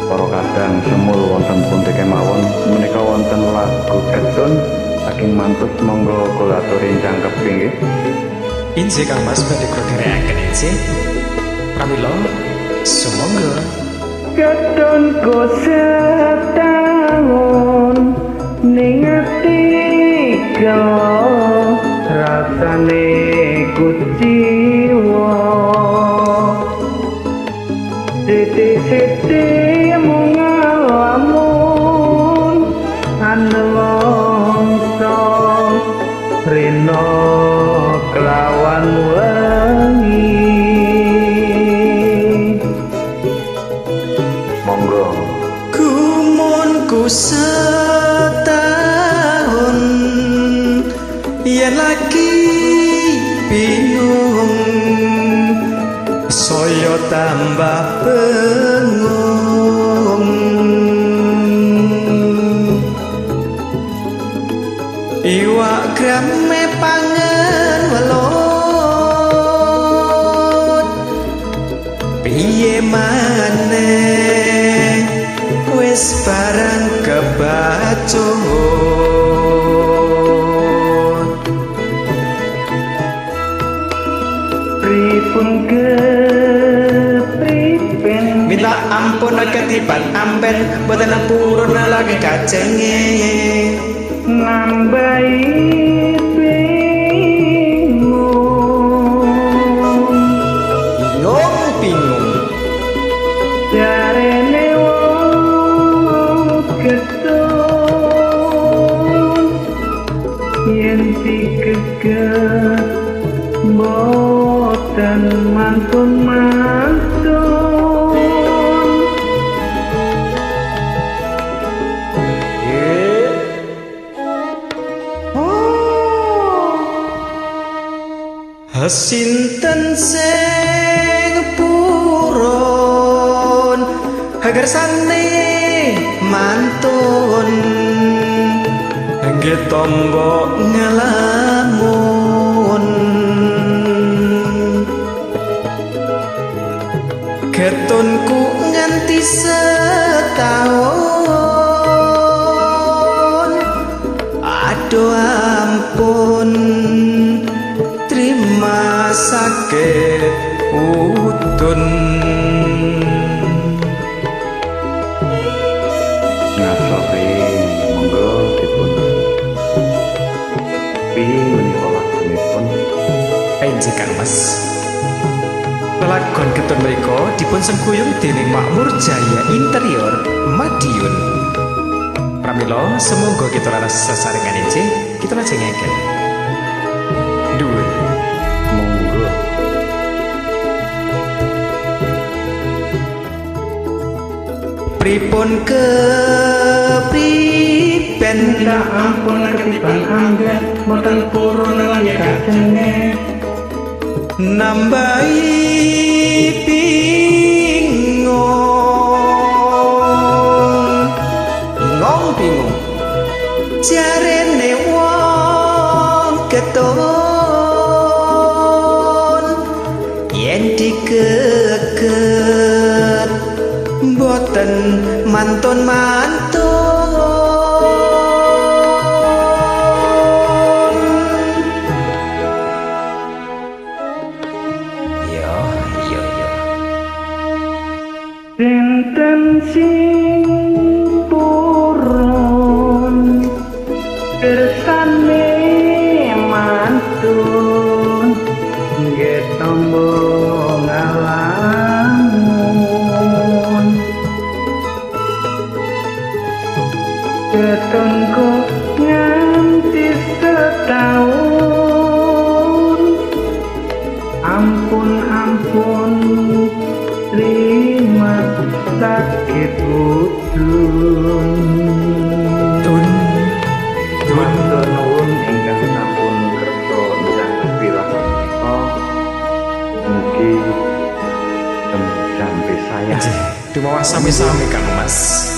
para kadang semul wonten pundi kemawon menika wonten lagu edon saking mantus monggo kula aturi ingkang kepinggih. Injih Kang Mas badhe kula dherekaken injih. Pramila sumangga. Kedon go setahun ning ati kalo rasane kuciwa siti-siti mung ngalamun anelongso rino kelawan wengi. Monggo Gumunku setahun yen lagi bingung saya tambah bengong iwak grame pangen welut piye maneh wis barang kebacut pripun kepripen minta ampun ketiban amben boten purun lagi kacenge nambahi bingung jarene wong ketun yen dikeget boten mantun-mantun. Sinten sing purun agar sane mantun nggih tangga ngelamun ketunku nganti setahun aduh ampun terima sakit udun ngasopi monggo dipun menika lagunipun injih Kang Mas lelagon ketun mriku dipun sengkuyung dening Makmur Jaya Interior Madiun. Pramila semoga kita laras sesarengan injih kita lajengaken dhuwur monggo pripun kepriben minta ampun ketiban anggen boten purun lagi kacenge nambahi bingung jarene wong ketun yen dikeget boten mantun-mantun sinten sing purun kersane mantun nggih tombo ngalamun ketungku nganti setahun ampun terima sakit udun matur nuwun ingkang sampun kersa njangkep wilasan kita mugi sampai saya Terima sami-sami Kang Mas.